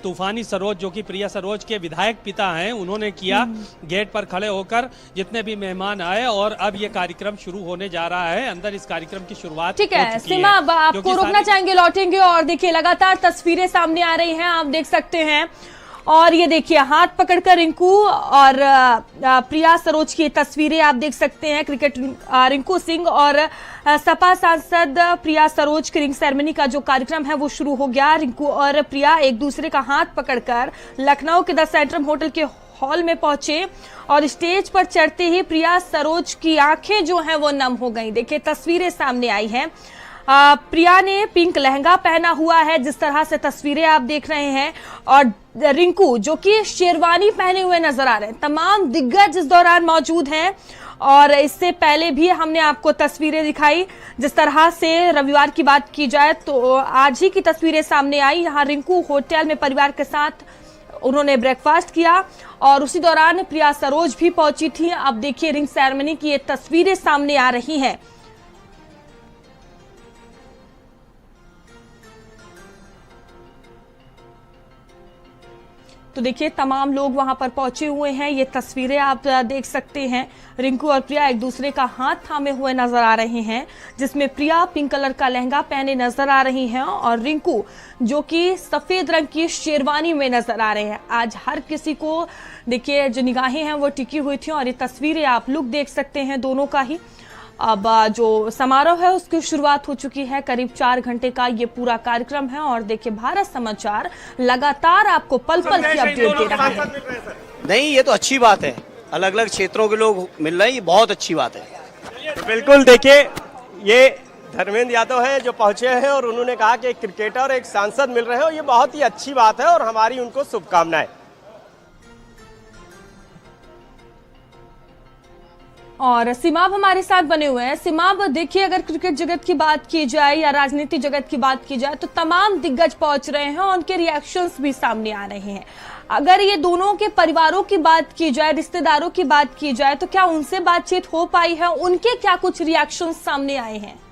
तूफानी सरोज, जो कि प्रिया सरोज के विधायक पिता हैं, उन्होंने किया गेट पर खड़े होकर, जितने भी मेहमान आए। और अब ये कार्यक्रम शुरू होने जा रहा है। अंदर इस कार्यक्रम की शुरुआत ठीक है। सीमा, आपको रोकना चाहेंगे, लौटेंगे। और देखिए लगातार तस्वीरें सामने आ रही हैं, आप देख सकते हैं। और ये देखिए हाथ पकड़कर रिंकू और प्रिया सरोज की तस्वीरें आप देख सकते हैं। क्रिकेट रिंकू सिंह और सपा सांसद प्रिया सरोज की रिंग सेरेमनी का जो कार्यक्रम है वो शुरू हो गया। रिंकू और प्रिया एक दूसरे का हाथ पकड़कर लखनऊ के द सेंट्रम होटल के हॉल में पहुंचे और स्टेज पर चढ़ते ही प्रिया सरोज की आंखें जो हैं वो नम हो गई। देखिए तस्वीरें सामने आई हैं। प्रिया ने पिंक लहंगा पहना हुआ है, जिस तरह से तस्वीरें आप देख रहे हैं, और रिंकू जो कि शेरवानी पहने हुए नजर आ रहे हैं। तमाम दिग्गज इस दौरान मौजूद हैं और इससे पहले भी हमने आपको तस्वीरें दिखाई। जिस तरह से रविवार की बात की जाए तो आज ही की तस्वीरें सामने आई। यहाँ रिंकू होटल में परिवार के साथ उन्होंने ब्रेकफास्ट किया और उसी दौरान प्रिया सरोज भी पहुंची थी। अब देखिए रिंग सेरेमनी की ये तस्वीरें सामने आ रही हैं। तो देखिए तमाम लोग वहां पर पहुंचे हुए हैं। ये तस्वीरें आप देख सकते हैं। रिंकू और प्रिया एक दूसरे का हाथ थामे हुए नजर आ रहे हैं, जिसमें प्रिया पिंक कलर का लहंगा पहने नजर आ रही हैं और रिंकू जो कि सफेद रंग की शेरवानी में नजर आ रहे हैं। आज हर किसी को देखिए जो निगाहें हैं वो टिकी हुई थी और ये तस्वीरें आप लुक देख सकते हैं दोनों का ही। अब जो समारोह है उसकी शुरुआत हो चुकी है। करीब 4 घंटे का ये पूरा कार्यक्रम है और देखिए भारत समाचार लगातार आपको पल पल की अपडेट दे रहा है। नहीं, ये तो अच्छी बात है, अलग अलग क्षेत्रों के लोग मिल रहे हैं, ये बहुत अच्छी बात है। तो बिल्कुल देखिए, ये धर्मेंद्र यादव हैं जो पहुंचे हैं और उन्होंने कहा कि एक क्रिकेटर और एक सांसद मिल रहे हैं और ये बहुत ही अच्छी बात है और हमारी उनको शुभकामनाएं। और सिमाब हमारे साथ बने हुए हैं। सिमाब, देखिए अगर क्रिकेट जगत की बात की जाए या राजनीति जगत की बात की जाए तो तमाम दिग्गज पहुंच रहे हैं और उनके रिएक्शंस भी सामने आ रहे हैं। अगर ये दोनों के परिवारों की बात की जाए, रिश्तेदारों की बात की जाए, तो क्या उनसे बातचीत हो पाई है? उनके क्या कुछ रिएक्शंस सामने आए हैं?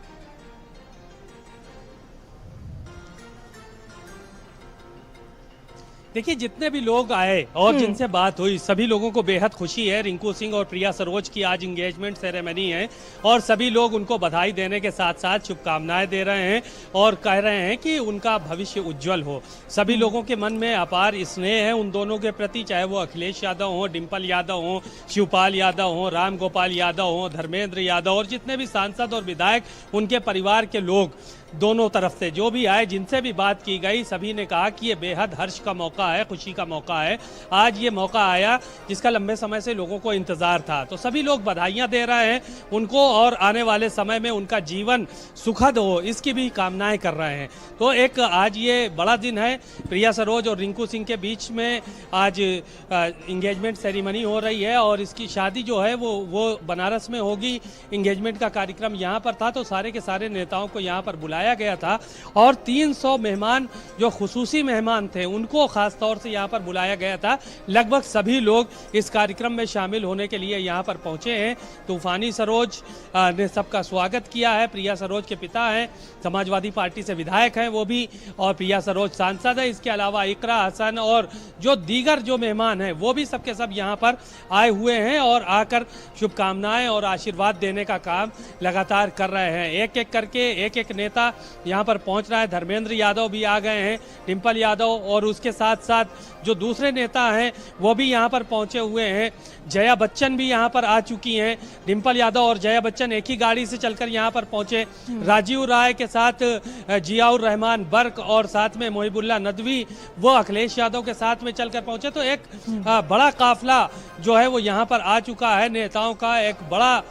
देखिए जितने भी लोग आए और जिनसे बात हुई, सभी लोगों को बेहद खुशी है। रिंकू सिंह और प्रिया सरोज की आज इंगेजमेंट सेरेमनी है और सभी लोग उनको बधाई देने के साथ साथ शुभकामनाएं दे रहे हैं और कह रहे हैं कि उनका भविष्य उज्जवल हो। सभी लोगों के मन में अपार स्नेह है उन दोनों के प्रति, चाहे वो अखिलेश यादव हो, डिम्पल यादव हो, शिवपाल यादव हो, राम गोपाल यादव हो, धर्मेंद्र यादव और जितने भी सांसद और विधायक, उनके परिवार के लोग दोनों तरफ से जो भी आए, जिनसे भी बात की गई, सभी ने कहा कि ये बेहद हर्ष का मौका है, खुशी का मौका है। आज ये मौका आया जिसका लंबे समय से लोगों को इंतजार था। तो सभी लोग बधाइयां दे रहे हैं उनको और आने वाले समय में उनका जीवन सुखद हो, इसकी भी कामनाएं कर रहे हैं। तो एक आज ये बड़ा दिन है। प्रिया सरोज और रिंकू सिंह के बीच में आज इंगेजमेंट सेरेमनी हो रही है और इसकी शादी जो है वो बनारस में होगी। इंगेजमेंट का कार्यक्रम यहाँ पर था तो सारे के सारे नेताओं को यहाँ पर बुलाया गया था और 300 मेहमान जो खुसूसी मेहमान थे उनको खास तौर से यहाँ पर बुलाया गया था। लगभग सभी लोग इस कार्यक्रम में शामिल होने के लिए यहाँ पर पहुंचे हैं। तूफानी सरोज ने सबका स्वागत किया है। प्रिया सरोज के पिता हैं, समाजवादी पार्टी से विधायक हैं वो भी, और प्रिया सरोज सांसद है। इसके अलावा इकरा हसन और जो दीगर जो मेहमान हैं वो भी सबके सब यहाँ पर आए हुए हैं और आकर शुभकामनाएं और आशीर्वाद देने का काम लगातार कर रहे हैं। एक एक करके एक एक नेता यहाँ पर पहुँच रहा है। धर्मेंद्र यादव भी आ गए हैं, डिम्पल यादव, और उसके साथ साथ जो दूसरे नेता हैं वो भी यहाँ पर पहुँचे हुए हैं। जया बच्चन भी यहाँ पर आ चुकी हैं। डिम्पल यादव और जया बच्चन एक ही गाड़ी से चलकर यहाँ पर पहुँचे। राजीव राय के साथ जियाउर रहमान बर्क और साथ में मोहिबुल्ला नदवी वो अखिलेश यादव के साथ में चलकर पहुँचे। तो एक बड़ा काफिला जो है वो यहाँ पर आ चुका है। नेताओं का एक बड़ा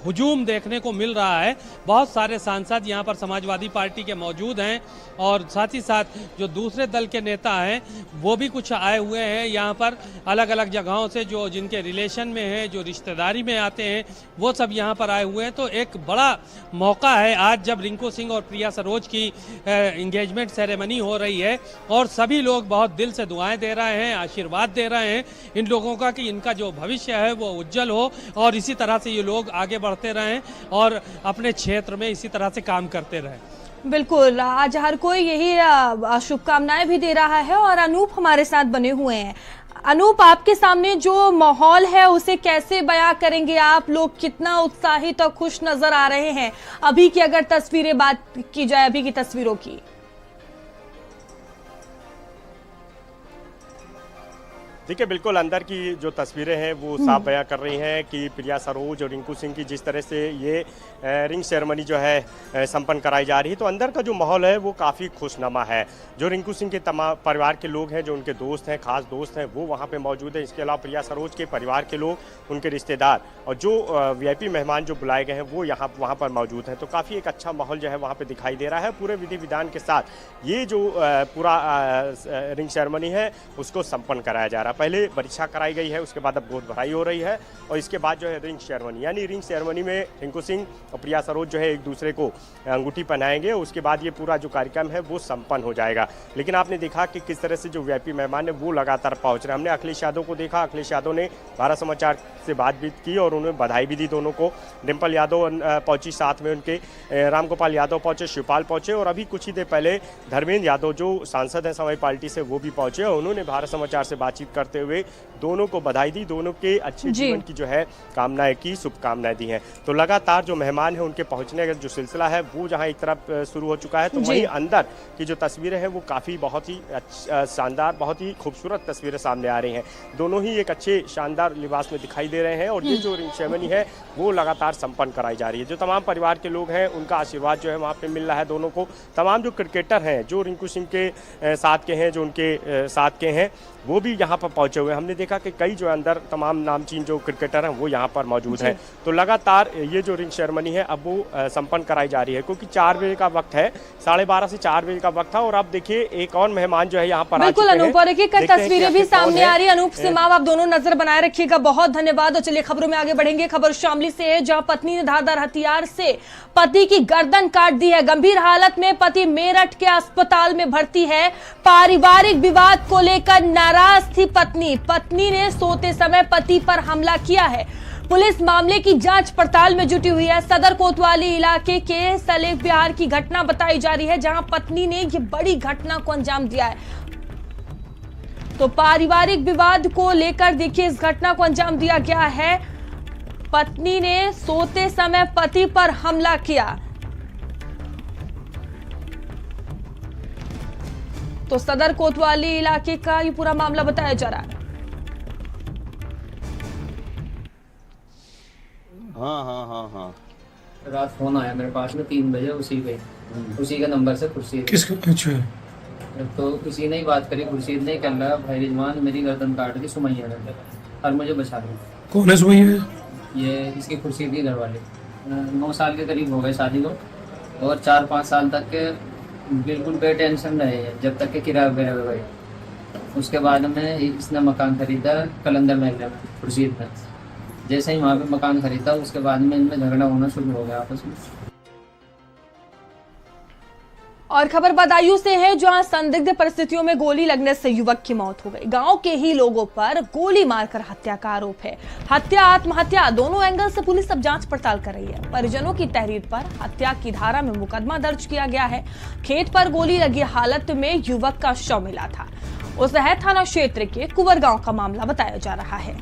हुजूम देखने को मिल रहा है। बहुत सारे सांसद यहाँ पर समाजवादी पार्टी के मौजूद हैं और साथ ही साथ जो दूसरे दल के नेता हैं वो भी कुछ आए हुए हैं यहाँ पर अलग अलग जगहों से, जो जिनके रिलेशन में हैं, जो रिश्तेदारी में आते हैं, वो सब यहाँ पर आए हुए हैं। तो एक बड़ा मौका है आज जब रिंकू सिंह और प्रिया सरोज की इंगेजमेंट सेरेमनी हो रही है और सभी लोग बहुत दिल से दुआएं दे रहे हैं, आशीर्वाद दे रहे हैं इन लोगों का कि इनका जो भविष्य है वो उज्जवल हो और इसी तरह से ये लोग आगे बढ़ते रहें और अपने क्षेत्र में इसी तरह से काम करते रहें। बिल्कुल, आज हर कोई यही शुभकामनाएं भी दे रहा है और अनूप हमारे साथ बने हुए हैं। अनूप, आपके सामने जो माहौल है उसे कैसे बयां करेंगे आप? लोग कितना उत्साहित और खुश नजर आ रहे हैं अभी की अगर तस्वीरें बात की जाए, अभी की तस्वीरों की? देखिए, बिल्कुल अंदर की जो तस्वीरें हैं वो साफ बयां कर रही हैं कि प्रिया सरोज और रिंकू सिंह की जिस तरह से ये रिंग सेरेमनी जो है संपन्न कराई जा रही है, तो अंदर का जो माहौल है वो काफ़ी खुशनुमा है। जो रिंकू सिंह के तमाम परिवार के लोग हैं, जो उनके दोस्त हैं, खास दोस्त हैं, वो वहाँ पे मौजूद हैं। इसके अलावा प्रिया सरोज के परिवार के लोग, उनके रिश्तेदार और जो VIP मेहमान जो बुलाए गए हैं वो वहाँ पर मौजूद हैं। तो काफ़ी एक अच्छा माहौल जो है वहाँ पर दिखाई दे रहा है। पूरे विधि विधान के साथ ये जो पूरा रिंग सेरेमनी है उसको संपन्न कराया जा रहा है। पहले परीक्षा कराई गई है, उसके बाद अब गोद भराई हो रही है और इसके बाद जो है रिंग सेरेमनी, यानी रिंग सेरेमनी में रिंकू सिंह और प्रिया सरोज जो है एक दूसरे को अंगूठी पहनाएंगे। उसके बाद ये पूरा जो कार्यक्रम है वो संपन्न हो जाएगा। लेकिन आपने देखा कि किस तरह से जो VIP मेहमान है वो लगातार पहुंच रहे हैं। हमने अखिलेश यादव को देखा, अखिलेश यादव ने भारत समाचार से बातचीत की और उन्होंने बधाई भी दी दोनों को। डिम्पल यादव पहुंची, साथ में उनके रामगोपाल यादव पहुंचे, शिवपाल पहुंचे और अभी कुछ ही देर पहले धर्मेंद्र यादव जो सांसद हैं समाजवादी पार्टी से वो भी पहुंचे और उन्होंने भारत समाचार से बातचीत करते हुए दोनों को बधाई दी, दोनों के अच्छे जीवन की जो है कामनाएं की, शुभकामनाएं दी हैं। तो लगातार जो मेहमान हैं उनके पहुंचने का जो सिलसिला है वो जहां एक तरफ शुरू हो चुका है, तो वहीं अंदर की जो तस्वीरें हैं वो काफ़ी बहुत ही शानदार, बहुत ही खूबसूरत तस्वीरें सामने आ रही हैं। दोनों ही एक अच्छे शानदार लिबास में दिखाई दे रहे हैं और ये जो रिंग सेरेमनी है वो लगातार संपन्न कराई जा रही है। जो तमाम परिवार के लोग हैं उनका आशीर्वाद जो है वहाँ पे मिल रहा है दोनों को। तमाम जो क्रिकेटर हैं जो रिंकू सिंह के साथ के हैं, जो उनके साथ के हैं, वो भी यहाँ पर पहुंचे हुए हैं। हमने देखा कि कई जो अंदर तमाम नामचीन जो क्रिकेटर हैं वो यहाँ पर मौजूद हैं। तो लगातार ये जो रिंग सेरेमनी है अब वो संपन्न कराई जा रही है, क्योंकि 4 बजे का वक्त है, 12:30 से 4 बजे का वक्त था। और अब देखिए एक और मेहमान जो है यहाँ पर बिल्कुल अनूप, और एक तस्वीरें भी सामने आ रही है। अनूप सिमाव, आप दोनों नजर बनाए रखिएगा, बहुत धन्यवाद। और चलिए खबरों में आगे बढ़ेंगे। खबर शामली से है, जहां पत्नी ने धारदार हथियार से पति की गर्दन काट दी है। गंभीर हालत में पति मेरठ के अस्पताल में भर्ती है। पारिवारिक विवाद को लेकर नाराज थी पत्नी ने सोते समय पति पर हमला किया है। पुलिस मामले की जांच पड़ताल में जुटी हुई है। सदर कोतवाली इलाके के सलेख बिहार की घटना बताई जा रही है, जहां पत्नी ने ये बड़ी घटना को अंजाम दिया है। तो पारिवारिक विवाद को लेकर देखिए इस घटना को अंजाम दिया गया है। पत्नी ने सोते समय पति पर हमला किया। तो सदर कोतवाली इलाके का ये पूरा मामला बताया जा रहा है। हाँ। रात फोन आया मेरे पास में 3 बजे, उसी के नंबर से खुर्शीद। किसका? अच्छा। तो किसी ने ही बात करी, खुर्शीद ने कह रहा भाई रिजवान मेरी गर्दन काट दी सुमैया ने और मुझे बचा लो। कौन है सुमैया? ये इसकी खुर्शीद के घर वाले। 9 साल के करीब हो गए शादी को और 4-5 साल तक के बिल्कुल बेटेंशन रहे हैं, जब तक के किराया वगैरह हो गए। उसके बाद में इसने मकान खरीदा कलंदर महल में, खुर्शीद ने। जैसे ही वहाँ पे मकान खरीदा उसके बाद में इनमें झगड़ा होना शुरू हो गया आपस में। और खबर बदायूं से है, जहां संदिग्ध परिस्थितियों में गोली लगने से युवक की मौत हो गई। गांव के ही लोगों पर गोली मारकर हत्या का आरोप है। हत्या आत्महत्या दोनों एंगल से पुलिस अब जांच पड़ताल कर रही है। परिजनों की तहरीर पर हत्या की धारा में मुकदमा दर्ज किया गया है। खेत पर गोली लगी हालत में युवक का शव मिला था। उसहर थाना क्षेत्र के कुंवर गांव का मामला बताया जा रहा है।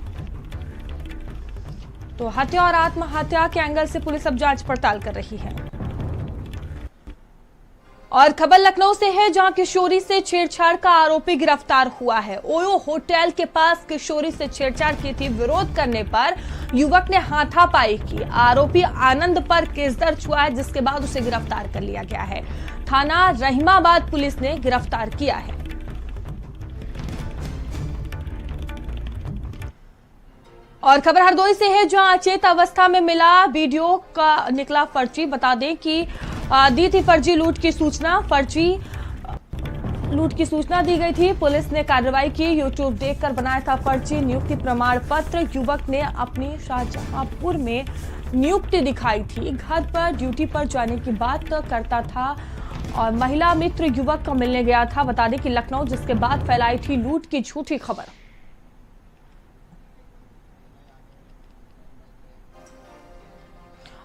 तो हत्या और आत्महत्या के एंगल से पुलिस अब जांच पड़ताल कर रही है। और खबर लखनऊ से है, जहां किशोरी से छेड़छाड़ का आरोपी गिरफ्तार हुआ है। ओयो होटल के पास किशोरी से छेड़छाड़ की थी। विरोध करने पर युवक ने हाथापाई की। आरोपी आनंद पर केस दर्ज हुआ है, जिसके बाद उसे गिरफ्तार कर लिया गया है। थाना रहीमाबाद पुलिस ने गिरफ्तार किया है। और खबर हरदोई से है, जहां अचेत अवस्था में मिला वीडियो का निकला फर्जी। बता दें कि दी थी फर्जी लूट की सूचना। फर्जी लूट की सूचना दी गई थी। पुलिस ने कार्रवाई की। यूट्यूब देखकर बनाया था फर्जी नियुक्ति प्रमाण पत्र। युवक ने अपनी शाहजहांपुर में नियुक्ति दिखाई थी। घर पर ड्यूटी पर जाने की बात करता था और महिला मित्र युवक को मिलने गया था। बता दें कि लखनऊ, जिसके बाद फैलाई थी लूट की झूठी खबर।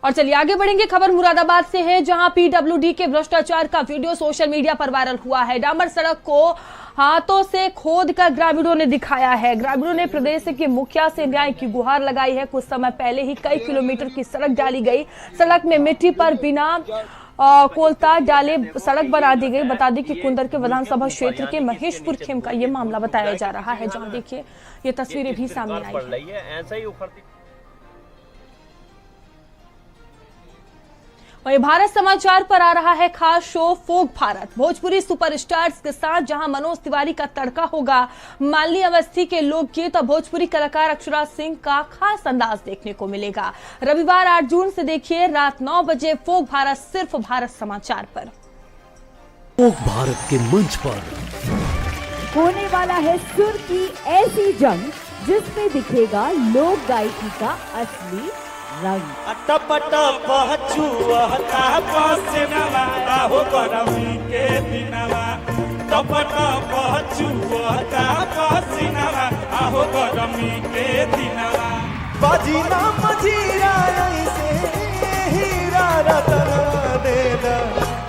और चलिए आगे बढ़ेंगे। खबर मुरादाबाद से है, जहां पीडब्ल्यूडी के भ्रष्टाचार का वीडियो सोशल मीडिया पर वायरल हुआ है। डामर सड़क को हाथों से खोद कर ग्रामीणों ने दिखाया है। ग्रामीणों ने प्रदेश के मुखिया से न्याय की गुहार लगाई है। कुछ समय पहले ही कई किलोमीटर की सड़क डाली गई। सड़क में मिट्टी पर बिना कोलता डाले सड़क बना दी गई। बता दें कि कुंदर के विधानसभा क्षेत्र के महेशपुर खेम का ये मामला बताया जा रहा है, जहां देखिए ये तस्वीरें भी सामने आई है। वहीं भारत समाचार पर आ रहा है खास शो फोक भारत। भोजपुरी सुपरस्टार्स के साथ जहां मनोज तिवारी का तड़का होगा, मालिनी अवस्थी के लोकगीत और भोजपुरी कलाकार अक्षरा सिंह का खास अंदाज देखने को मिलेगा। रविवार 8 जून से देखिए रात 9 बजे फोक भारत, सिर्फ भारत समाचार पर। फोक भारत के मंच पर होने वाला है सुर की ऐसी जंग, जिसमें दिखेगा लोक गायकी का असली रंग।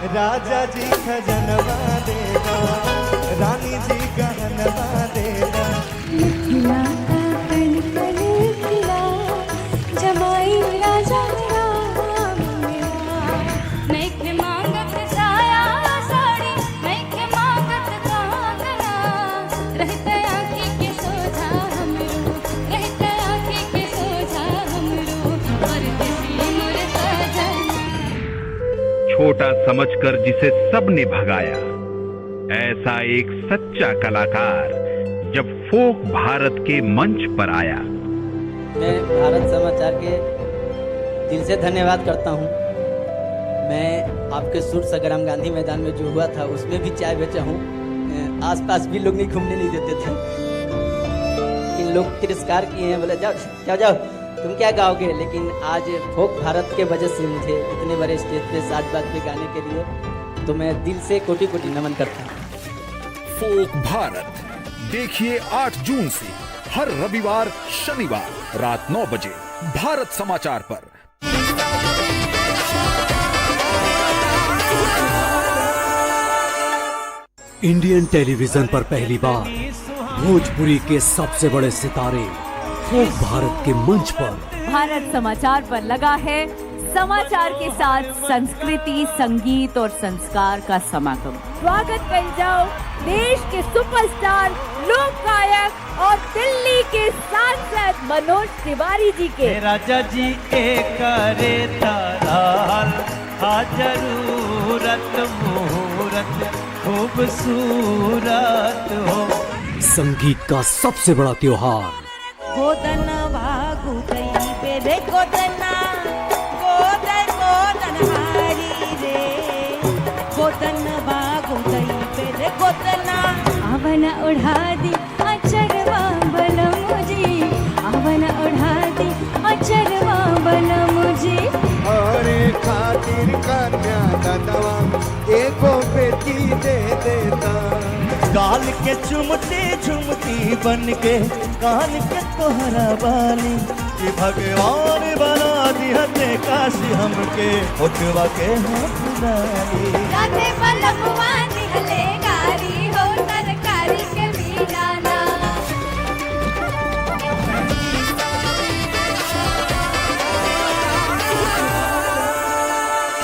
राजा जी खजनवा देगा, रानी जी गहनवा देगा। जमाई राजा राम मेरा, नैखे मांगत साया साड़ी, नैखे मांगत कांगना। रहते आँखी के सोझा हमरो, रहते आँखी के सोझा हमरो, परदेसी मोर सजना। छोटा समझकर जिसे सबने भगाया, ऐसा एक सच्चा कलाकार जब फोक भारत के मंच पर आया। मैं भारत समाचार के दिल से धन्यवाद करता हूं। मैं आपके सुर संग्राम गांधी मैदान में जो हुआ था, उसमें भी चाय बेचा हूं। आसपास भी लोग नहीं घूमने नहीं देते थे, लेकिन लोग तिरस्कार किए हैं, बोले जाओ जाओ जाओ तुम क्या गाओगे। लेकिन आज फोक भारत के वजह से मुझे इतने बड़े स्टेज पे साज बाज पे गाने के लिए, तो मैं दिल से कोटि कोटि नमन करता हूँ। फोक भारत देखिए 8 जून से हर रविवार शनिवार रात 9 बजे भारत समाचार पर। इंडियन टेलीविजन पर पहली बार भोजपुरी के सबसे बड़े सितारे फोक भारत के मंच पर। भारत समाचार पर लगा है समाचार के साथ संस्कृति, संगीत और संस्कार का समागम। स्वागत कर जाओ देश के सुपरस्टार, लोक गायक और दिल्ली के सांसद मनोज तिवारी जी के। राजा जी करे ताराल जरूरत मुहूर्त खूबसूरत हो। संगीत का सबसे बड़ा त्योहार। गोदन भागु गई बेरे गोदना, गोदन गोदन हारी रे, गोदन भागु गई बेरे गोदना। आवन उड़ा दी अचरवा बलम जी, आवन उड़ा दी अचरवा बलम जी। अरे खातिर कन्या दानवा एको बेटी दे देता। गाल के चुमती झुमती बन के कान के तोहरा बाली, कि भगवान बना दिहते काशी हमके होठवा के हाथ डाली। राधे बलमुआ दिहले गारी हो तरकारी के बीनाना।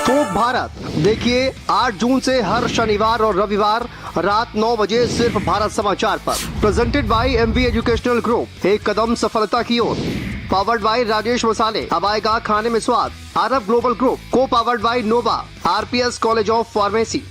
फोक भारत देखिए 8 जून से हर शनिवार और रविवार रात 9 बजे सिर्फ भारत समाचार पर। Presented by MV educational group, एक कदम सफलता की ओर। पावर्ड बाय राजेश मसाले, अब आएगा खाने में स्वाद। आरब ग्लोबल ग्रुप, को powered by Nova, RPS college of pharmacy.